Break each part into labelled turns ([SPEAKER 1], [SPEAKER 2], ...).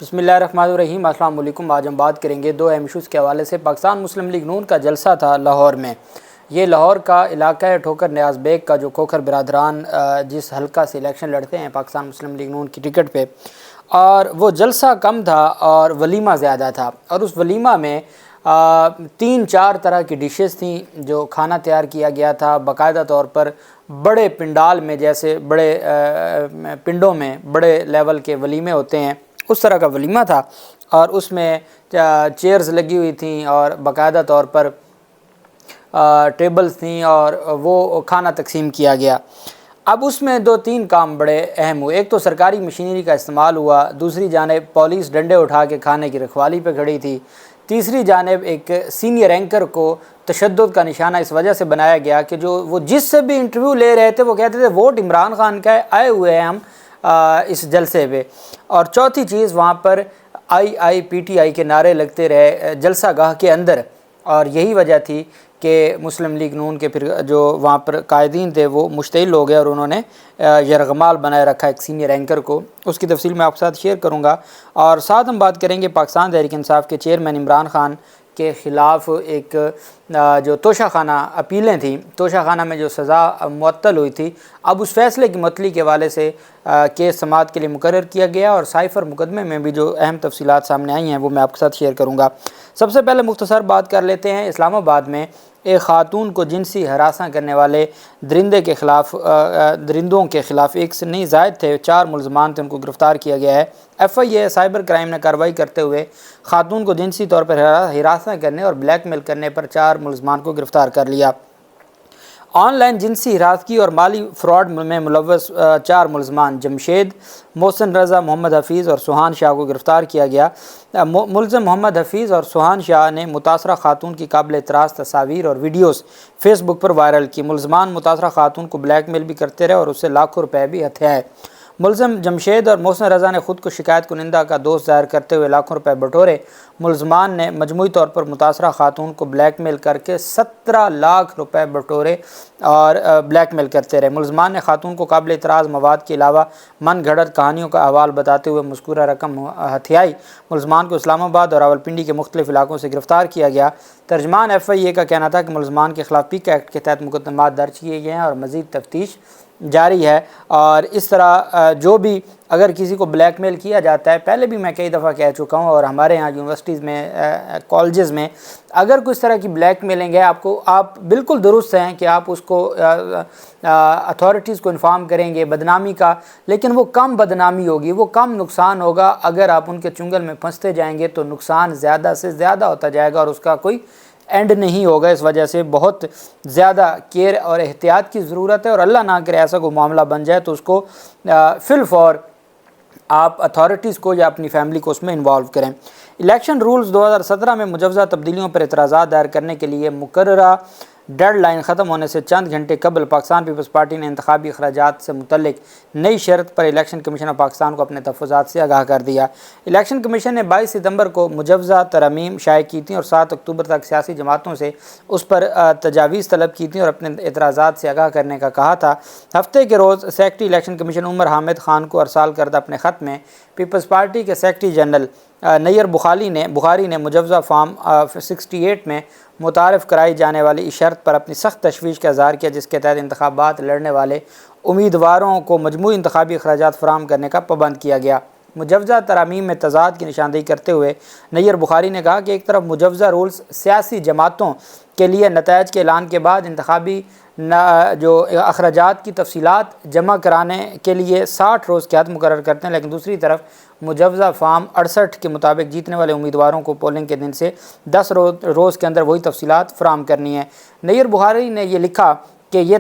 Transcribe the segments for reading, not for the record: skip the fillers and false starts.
[SPEAKER 1] بسم اللہ الرحمن الرحیم۔ السلام علیکم۔ آج ہم بات کریں گے دو اہم ایشوز کے حوالے سے۔ پاکستان مسلم لیگ نون کا جلسہ تھا لاہور میں۔ یہ لاہور کا علاقہ ہے ٹھوکر نیاز بیگ کا، جو کھوکھر برادران جس حلقہ سے الیکشن لڑتے ہیں پاکستان مسلم لیگ نون کی ٹکٹ پہ، اور وہ جلسہ کم تھا اور ولیمہ زیادہ تھا، اور اس ولیمہ میں 3-4 طرح کی ڈشز تھیں جو کھانا تیار کیا گیا تھا باقاعدہ طور پر بڑے پنڈال میں، جیسے بڑے پنڈوں میں بڑے لیول کے ولیمے ہوتے ہیں اس طرح کا ولیمہ تھا، اور اس میں چیئرز لگی ہوئی تھیں اور باقاعدہ طور پر ٹیبلز تھیں اور وہ کھانا تقسیم کیا گیا۔ اب اس میں 2-3 کام بڑے اہم ہوئے۔ ایک تو سرکاری مشینری کا استعمال ہوا، دوسری جانب پولیس ڈنڈے اٹھا کے کھانے کی رکھوالی پہ کھڑی تھی، تیسری جانب ایک سینئر اینکر کو تشدد کا نشانہ اس وجہ سے بنایا گیا کہ جو وہ جس سے بھی انٹرویو لے رہے تھے وہ کہتے تھے ووٹ عمران خان کا ہے، آئے ہوئے ہیں ہم اس جلسے پہ۔ اور چوتھی چیز، وہاں پر PTI کے نعرے لگتے رہے جلسہ گاہ کے اندر، اور یہی وجہ تھی کہ مسلم لیگ نون کے پھر جو وہاں پر قائدین تھے وہ مشتعل ہو گئے اور انہوں نے یرغمال بنائے رکھا ایک سینئر اینکر کو۔ اس کی تفصیل میں آپ کے ساتھ شیئر کروں گا، اور ساتھ ہم بات کریں گے پاکستان تحریک انصاف کے چیئرمین عمران خان کے خلاف ایک جو توشہ خانہ اپیلیں تھیں، توشہ خانہ میں جو سزا معطل ہوئی تھی، اب اس فیصلے کی معطلی کے حوالے سے کیس سماعت کے لیے مقرر کیا گیا، اور سائفر مقدمے میں بھی جو اہم تفصیلات سامنے آئی ہیں وہ میں آپ کے ساتھ شیئر کروں گا۔ سب سے پہلے مختصر بات کر لیتے ہیں اسلام آباد میں ایک خاتون کو جنسی ہراساں کرنے والے درندوں کے خلاف ایک سے نہیں زائد تھے 4 ملزمان تھے، ان کو گرفتار کیا گیا ہے۔ FIA سائبر کرائم نے کارروائی کرتے ہوئے خاتون کو جنسی طور پر ہراساں کرنے اور بلیک میل کرنے پر 4 ملزمان کو گرفتار کر لیا۔ آن لائن جنسی ہراسگی اور مالی فراڈ میں ملوث 4 ملزمان جمشید، محسن رضا، محمد حفیظ اور سہان شاہ کو گرفتار کیا گیا۔ ملزم محمد حفیظ اور سہان شاہ نے متاثرہ خاتون کی قابل اعتراض تصاویر اور ویڈیوز فیس بک پر وائرل کی۔ ملزمان متاثرہ خاتون کو بلیک میل بھی کرتے رہے اور اس سے لاکھوں روپے بھی ہتھیائے۔ ملزم جمشید اور محسن رضا نے خود کو شکایت کنندہ کا دوست ظاہر کرتے ہوئے لاکھوں روپے بٹورے۔ ملزمان نے مجموعی طور پر متاثرہ خاتون کو بلیک میل کر کے 17 لاکھ روپے بٹورے اور بلیک میل کرتے رہے۔ ملزمان نے خاتون کو قابل اعتراض مواد کے علاوہ من گھڑت کہانیوں کا احوال بتاتے ہوئے مذکورہ رقم ہتھیائی۔ ملزمان کو اسلام آباد اور راولپنڈی کے مختلف علاقوں سے گرفتار کیا گیا۔ ترجمان FIA کا کہنا تھا کہ ملزمان کے خلاف PIC ایکٹ کے تحت مقدمات درج کیے گئے ہیں اور مزید تفتیش جاری ہے۔ اور اس طرح جو بھی اگر کسی کو بلیک میل کیا جاتا ہے، پہلے بھی میں کئی دفعہ کہہ چکا ہوں، اور ہمارے ہاں یونیورسٹیز میں کالجز میں اگر کوئی اس طرح کی بلیک میلنگ ہے، آپ بالکل درست ہیں کہ آپ اس کو اتھارٹیز کو انفارم کریں گے بدنامی کا، لیکن وہ کم بدنامی ہوگی، وہ کم نقصان ہوگا۔ اگر آپ ان کے چنگل میں پھنستے جائیں گے تو نقصان زیادہ سے زیادہ ہوتا جائے گا اور اس کا کوئی اینڈ نہیں ہوگا۔ اس وجہ سے بہت زیادہ کیئر اور احتیاط کی ضرورت ہے، اور اللہ نہ کرے ایسا کوئی معاملہ بن جائے تو اس کو فی الفور آپ اتھارٹیز کو یا اپنی فیملی کو اس میں انوالو کریں۔ الیکشن رولز 2017 میں مجوزہ تبدیلیوں پر اعتراضات دائر کرنے کے لیے مقررہ ڈیڈ لائن ختم ہونے سے چند گھنٹے قبل پاکستان پیپلز پارٹی نے انتخابی اخراجات سے متعلق نئی شرط پر الیکشن کمیشن آف پاکستان کو اپنے تحفظات سے آگاہ کر دیا۔ الیکشن کمیشن نے 22 ستمبر کو مجوزہ ترامیم شائع کی تھیں اور 7 اکتوبر تک سیاسی جماعتوں سے اس پر تجاویز طلب کی تھیں اور اپنے اعتراضات سے آگاہ کرنے کا کہا تھا۔ ہفتے کے روز سیکرٹری الیکشن کمیشن عمر حامد خان کو ارسال کردہ اپنے خط میں پیپلز پارٹی کے سیکرٹری جنرل نیر بخاری نے مجوزہ فارم 68 میں متعارف کرائی جانے والی اس شرط پر اپنی سخت تشویش کا اظہار کیا جس کے تحت انتخابات لڑنے والے امیدواروں کو مجموعی انتخابی اخراجات فراہم کرنے کا پابند کیا گیا۔ مجوزہ ترامیم میں تضاد کی نشاندہی کرتے ہوئے نیر بخاری نے کہا کہ ایک طرف مجوزہ رولز سیاسی جماعتوں کے لیے نتائج کے اعلان کے بعد انتخابی جو اخراجات کی تفصیلات جمع کرانے کے لیے 60 روز کی حد مقرر کرتے ہیں، لیکن دوسری طرف مجوزہ فارم 68 کے مطابق جیتنے والے امیدواروں کو پولنگ کے دن سے 10 روز کے اندر وہی تفصیلات فراہم کرنی ہے۔ نیر بخاری نے یہ لکھا کہ یہ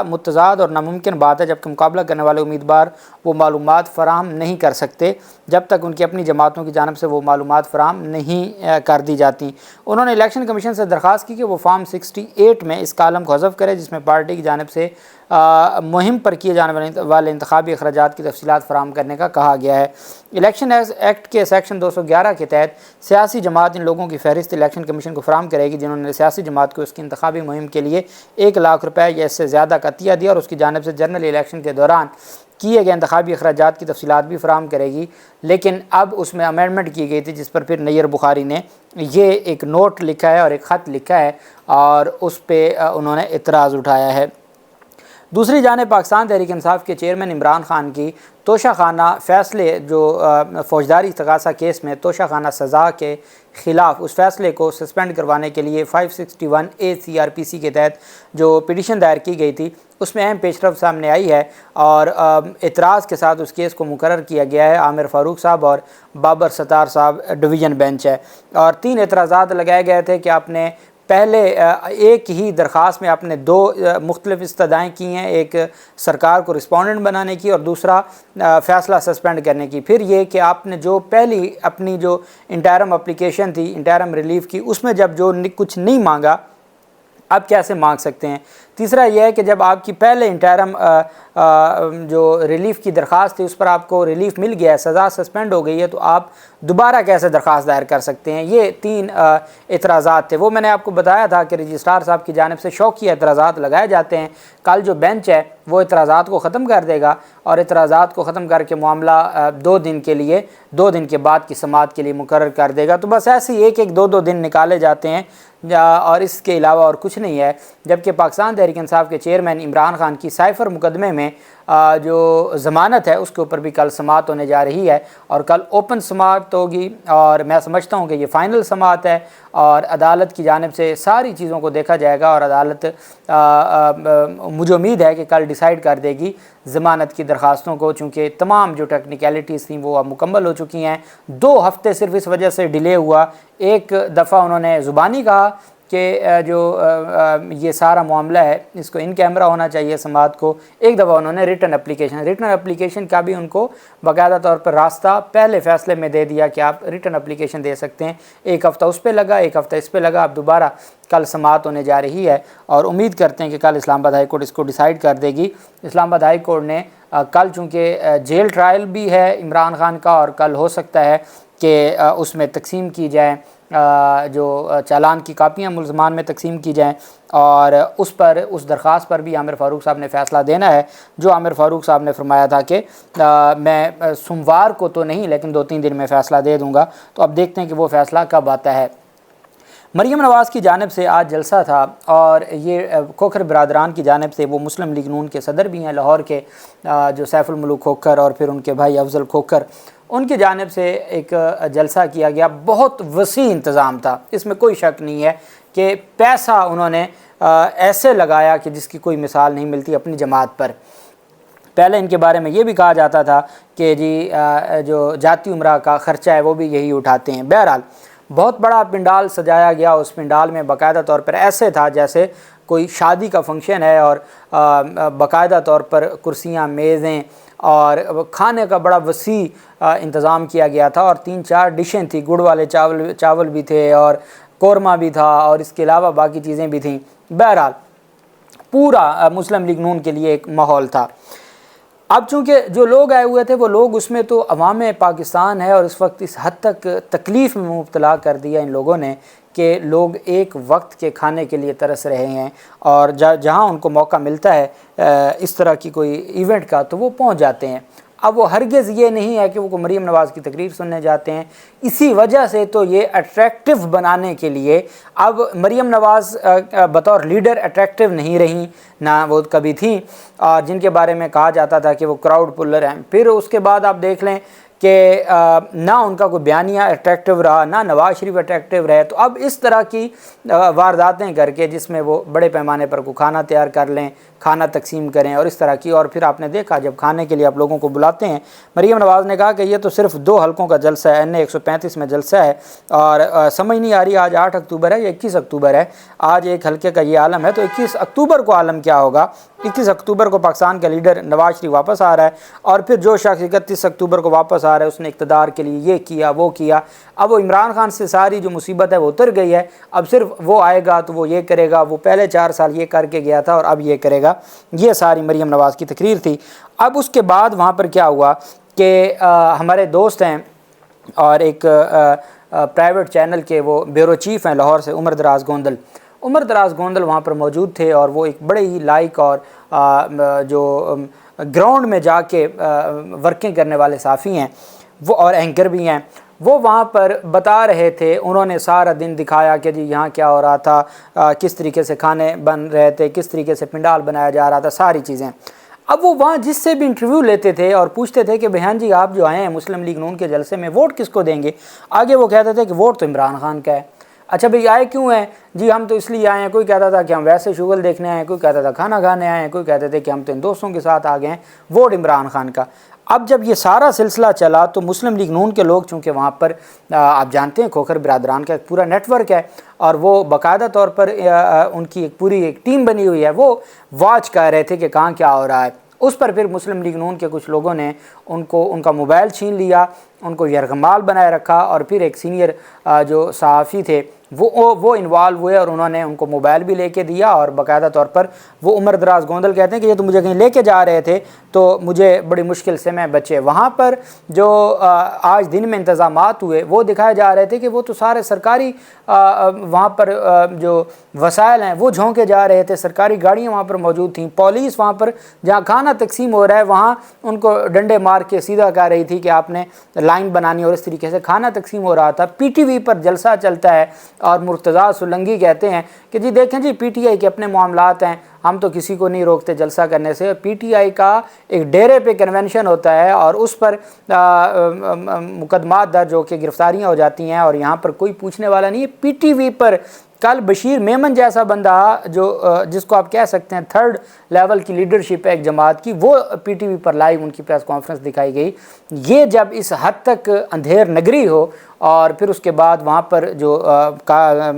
[SPEAKER 1] متضاد اور ناممکن بات ہے، جبکہ مقابلہ کرنے والے امیدوار وہ معلومات فراہم نہیں کر سکتے جب تک ان کی اپنی جماعتوں کی جانب سے وہ معلومات فراہم نہیں کر دی جاتی۔ انہوں نے الیکشن کمیشن سے درخواست کی کہ وہ فارم 68 میں اس کالم کو حذف کرے جس میں پارٹی کی جانب سے مہم پر کیے جانے والے انتخابی اخراجات کی تفصیلات فراہم کرنے کا کہا گیا ہے۔ الیکشن ایکٹ کے سیکشن 211 کے تحت سیاسی جماعت ان لوگوں کی فہرست الیکشن کمیشن کو فراہم کرے گی جنہوں نے سیاسی جماعت کو اس کی انتخابی مہم کے لیے 1 لاکھ روپے یا اس سے زیادہ کا عطیہ دیا اور اس کی جانب سے جنرل الیکشن کے دوران کیے گئے انتخابی اخراجات کی تفصیلات بھی فراہم کرے گی، لیکن اب اس میں امینڈمنٹ کی گئی تھی جس پر پھر نیر بخاری نے یہ ایک نوٹ لکھا ہے اور ایک خط لکھا ہے اور اس پہ انہوں نے اعتراض اٹھایا ہے۔ دوسری جانب پاکستان تحریک انصاف کے چیئرمین عمران خان کی توشہ خانہ فیصلے جو فوجداری استغاثہ کیس میں توشہ خانہ سزا کے خلاف اس فیصلے کو سسپینڈ کروانے کے لیے 561A CRPC کے تحت جو پٹیشن دائر کی گئی تھی اس میں اہم پیش رفت سامنے آئی ہے اور اعتراض کے ساتھ اس کیس کو مقرر کیا گیا ہے۔ عامر فاروق صاحب اور بابر ستار صاحب ڈویژن بینچ ہے اور 3 اعتراضات لگائے گئے تھے کہ آپ نے پہلے ایک ہی درخواست میں آپ نے 2 مختلف استدعائیں کی ہیں، ایک سرکار کو رسپونڈنٹ بنانے کی اور دوسرا فیصلہ سسپینڈ کرنے کی۔ پھر یہ کہ آپ نے جو پہلی اپنی جو انٹرم اپلیکیشن تھی انٹرم ریلیف کی اس میں جب جو کچھ نہیں مانگا اب کیسے مانگ سکتے ہیں۔ تیسرا یہ ہے کہ جب آپ کی پہلے انٹرم جو ریلیف کی درخواست تھی اس پر آپ کو ریلیف مل گیا ہے، سزا سسپینڈ ہو گئی ہے، تو آپ دوبارہ کیسے درخواست دائر کر سکتے ہیں۔ یہ 3 اعتراضات تھے۔ وہ میں نے آپ کو بتایا تھا کہ رجسٹرار صاحب کی جانب سے شوقیہ اعتراضات لگائے جاتے ہیں۔ کل جو بینچ ہے وہ اعتراضات کو ختم کر دے گا اور اعتراضات کو ختم کر کے معاملہ 2 دن کے لیے 2 دن کے بعد کی سماعت کے لیے مقرر کر دے گا۔ تو بس ایسے ہی ایک 2 دن نکالے جاتے ہیں اور اس کے علاوہ اور کچھ نہیں ہے۔ جبکہ پاکستان تحریک انصاف کے چیئرمین عمران خان کی سائفر مقدمے میں جو ضمانت ہے اس کے اوپر بھی کل سماعت ہونے جا رہی ہے اور کل اوپن سماعت ہوگی اور میں سمجھتا ہوں کہ یہ فائنل سماعت ہے اور عدالت کی جانب سے ساری چیزوں کو دیکھا جائے گا اور عدالت مجھے امید ہے کہ کل ڈیسائیڈ کر دے گی ضمانت کی درخواستوں کو، چونکہ تمام جو ٹیکنیکلٹیز تھیں وہ اب مکمل ہو چکی ہیں۔ 2 ہفتے صرف اس وجہ سے ڈیلے ہوا، ایک دفعہ انہوں نے زبانی کہا کہ جو یہ سارا معاملہ ہے اس کو ان کیمرہ ہونا چاہیے سماعت کو، ایک دفعہ انہوں نے ریٹن اپلیکیشن کا بھی ان کو باقاعدہ طور پر راستہ پہلے فیصلے میں دے دیا کہ آپ ریٹن اپلیکیشن دے سکتے ہیں۔ 1 ہفتہ اس پہ لگا، 1 ہفتہ اس پہ لگا، اب دوبارہ کل سماعت ہونے جا رہی ہے اور امید کرتے ہیں کہ کل اسلام آباد ہائی کورٹ اس کو ڈیسائیڈ کر دے گی۔ اسلام آباد ہائی کورٹ نے کل چونکہ جیل ٹرائل بھی ہے عمران خان کا اور کل ہو سکتا ہے کہ اس میں تقسیم کی جائیں جو چالان کی کاپیاں ملزمان میں تقسیم کی جائیں اور اس درخواست پر بھی عامر فاروق صاحب نے فیصلہ دینا ہے، جو عامر فاروق صاحب نے فرمایا تھا کہ میں سوموار کو تو نہیں لیکن 2-3 دن میں فیصلہ دے دوں گا۔ تو اب دیکھتے ہیں کہ وہ فیصلہ کب آتا ہے۔ مریم نواز کی جانب سے آج جلسہ تھا اور یہ کھوکھر برادران کی جانب سے، وہ مسلم لیگ نون کے صدر بھی ہیں لاہور کے، جو سیف الملوک کھوکھر اور پھر ان کے بھائی افضل کھوکھر، ان کی جانب سے ایک جلسہ کیا گیا۔ بہت وسیع انتظام تھا، اس میں کوئی شک نہیں ہے کہ پیسہ انہوں نے ایسے لگایا کہ جس کی کوئی مثال نہیں ملتی اپنی جماعت پر۔ پہلے ان کے بارے میں یہ بھی کہا جاتا تھا کہ جی جو جاتی عمرہ کا خرچہ ہے وہ بھی یہی اٹھاتے ہیں۔ بہرحال بہت بڑا پنڈال سجایا گیا، اس پنڈال میں باقاعدہ طور پر ایسے تھا جیسے کوئی شادی کا فنکشن ہے اور باقاعدہ طور پر کرسیاں، میزیں اور کھانے کا بڑا وسیع انتظام کیا گیا تھا اور 3-4 ڈشیں تھیں، گڑ والے چاول بھی تھے اور قورمہ بھی تھا اور اس کے علاوہ باقی چیزیں بھی تھیں۔ بہرحال پورا مسلم لیگ نون کے لیے ایک ماحول تھا۔ اب چونکہ جو لوگ آئے ہوئے تھے وہ لوگ اس میں تو عوام پاکستان ہے اور اس وقت اس حد تک تکلیف میں مبتلا کر دیا ان لوگوں نے کہ لوگ ایک وقت کے کھانے کے لیے ترس رہے ہیں اور جہاں ان کو موقع ملتا ہے اس طرح کی کوئی ایونٹ کا تو وہ پہنچ جاتے ہیں۔ اب وہ ہرگز یہ نہیں ہے کہ وہ مریم نواز کی تقریر سننے جاتے ہیں، اسی وجہ سے تو یہ اٹریکٹیو بنانے کے لیے اب مریم نواز بطور لیڈر اٹریکٹیو نہیں رہیں، نہ وہ کبھی تھیں، اور جن کے بارے میں کہا جاتا تھا کہ وہ کراؤڈ پلر ہیں۔ پھر اس کے بعد آپ دیکھ لیں کہ نہ ان کا کوئی بیانیہ اٹریکٹیو رہا، نہ نواز شریف اٹریکٹیو رہے، تو اب اس طرح کی وارداتیں کر کے جس میں وہ بڑے پیمانے پر کوئی کھانا تیار کر لیں، کھانا تقسیم کریں اور اس طرح کی، اور پھر آپ نے دیکھا جب کھانے کے لیے آپ لوگوں کو بلاتے ہیں، مریم نواز نے کہا کہ یہ تو صرف 2 حلقوں کا جلسہ ہے، NA 135 میں جلسہ ہے اور سمجھ نہیں آ رہی آج 8 اکتوبر ہے یا 21 اکتوبر ہے، آج ایک حلقے کا یہ عالم ہے تو 21 اکتوبر کو عالم کیا ہوگا۔ 21 اکتوبر کو پاکستان کا لیڈر نواز شریف واپس آ رہا ہے اور پھر جو شخص 31 اکتوبر کو واپس آ رہا ہے اس نے اقتدار کے لیے یہ کیا وہ کیا، اب وہ عمران خان سے ساری جو مصیبت ہے وہ اتر گئی ہے، اب صرف وہ آئے گا تو وہ یہ کرے گا، وہ پہلے 4 سال یہ کر کے گیا تھا اور اب یہ کرے گا۔ یہ ساری مریم نواز کی تقریر تھی۔ اب اس کے بعد وہاں پر کیا ہوا کہ ہمارے دوست ہیں اور ایک پرائیویٹ چینل کے وہ بیورو چیف ہیں لاہور سے، عمر دراز گوندل وہاں پر موجود تھے اور وہ ایک بڑے ہی لائق اور جو گراؤنڈ میں جا کے ورکنگ کرنے والے صحافی ہیں وہ اور اینکر بھی ہیں، وہ وہاں پر بتا رہے تھے، انہوں نے سارا دن دکھایا کہ جی یہاں کیا ہو رہا تھا، کس طریقے سے کھانے بن رہے تھے، کس طریقے سے پنڈال بنایا جا رہا تھا، ساری چیزیں۔ اب وہ وہاں جس سے بھی انٹرویو لیتے تھے اور پوچھتے تھے کہ بہن جی آپ جو آئے ہیں مسلم لیگ نون کے جلسے میں، ووٹ کس کو دیں گے؟ آگے وہ کہتے تھے کہ ووٹ تو عمران خان کا ہے۔ اچھا بھئی آئے کیوں ہیں؟ جی ہم تو اس لیے آئے ہیں، کوئی کہتا تھا کہ ہم ویسے شغل دیکھنے آئے ہیں، کوئی کہتا تھا کھانا کھانے آئے ہیں، کوئی کہتے تھے کہ ہم تو ان دوستوں کے ساتھ آ گئے ہیں، ووٹ عمران خان کا۔ اب جب یہ سارا سلسلہ چلا تو مسلم لیگ نون کے لوگ چونکہ وہاں پر آپ جانتے ہیں کھوکھر برادران کا ایک پورا نیٹ ورک ہے اور وہ باقاعدہ طور پر ان کی ایک پوری ایک ٹیم بنی ہوئی ہے، وہ واچ کر رہے تھے کہ کہاں کیا ہو رہا ہے۔ اس پر پھر مسلم لیگ نون کے کچھ لوگوں نے ان کا موبائل چھین لیا، ان کو یرغمال بنائے رکھا، اور پھر ایک سینئر جو صحافی تھے وہ انوالو ہوئے اور انہوں نے ان کو موبائل بھی لے کے دیا، اور باقاعدہ طور پر وہ عمر دراز گوندل کہتے ہیں کہ یہ تو مجھے کہیں لے کے جا رہے تھے تو مجھے بڑی مشکل سے میں بچے۔ وہاں پر جو آج دن میں انتظامات ہوئے وہ دکھائے جا رہے تھے کہ وہ تو سارے سرکاری وہاں پر جو وسائل ہیں وہ جھونکے جا رہے تھے، سرکاری گاڑیاں وہاں پر موجود تھیں، پولیس وہاں پر جہاں کھانا تقسیم ہو رہا ہے وہاں ان کو ڈنڈے مار کے سیدھا کہہ رہی تھی کہ آپ نے لائن بنانی، اور اس طریقے سے کھانا تقسیم ہو رہا تھا۔ پی ٹی وی پر جلسہ چلتا ہے اور مرتضیٰ سولنگی کہتے ہیں کہ جی دیکھیں جی پی ٹی آئی کے اپنے معاملات ہیں، ہم تو کسی کو نہیں روکتے جلسہ کرنے سے۔ پی ٹی آئی کا ایک ڈیرے پہ کنونشن ہوتا ہے اور اس پر مقدمات درج ہو کے گرفتاریاں ہو جاتی ہیں، اور یہاں پر کوئی پوچھنے والا نہیں ہے۔ پی ٹی وی پر کل بشیر میمن جیسا بندہ جو جس کو آپ کہہ سکتے ہیں تھرڈ لیول کی لیڈرشپ ہے ایک جماعت کی، وہ پی ٹی وی پر لائیو ان کی پریس کانفرنس دکھائی گئی۔ یہ جب اس حد تک اندھیر نگری ہو، اور پھر اس کے بعد وہاں پر جو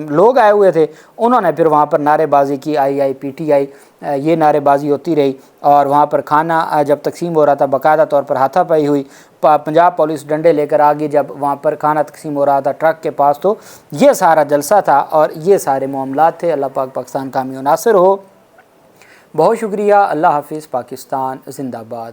[SPEAKER 1] لوگ آئے ہوئے تھے انہوں نے پھر وہاں پر نعرے بازی کی، آئی پی ٹی آئی، یہ نعرے بازی ہوتی رہی، اور وہاں پر کھانا جب تقسیم ہو رہا تھا باقاعدہ طور پر ہاتھا پائی ہوئی، پنجاب پولیس ڈنڈے لے کر آ گئی جب وہاں پر کھانا تقسیم ہو رہا تھا ٹرک کے پاس۔ تو یہ سارا جلسہ تھا اور یہ سارے معاملات تھے۔ اللہ پاک پاکستان کامیاب و ناصر ہو۔ بہت شکریہ، اللہ حافظ، پاکستان زندہ باد۔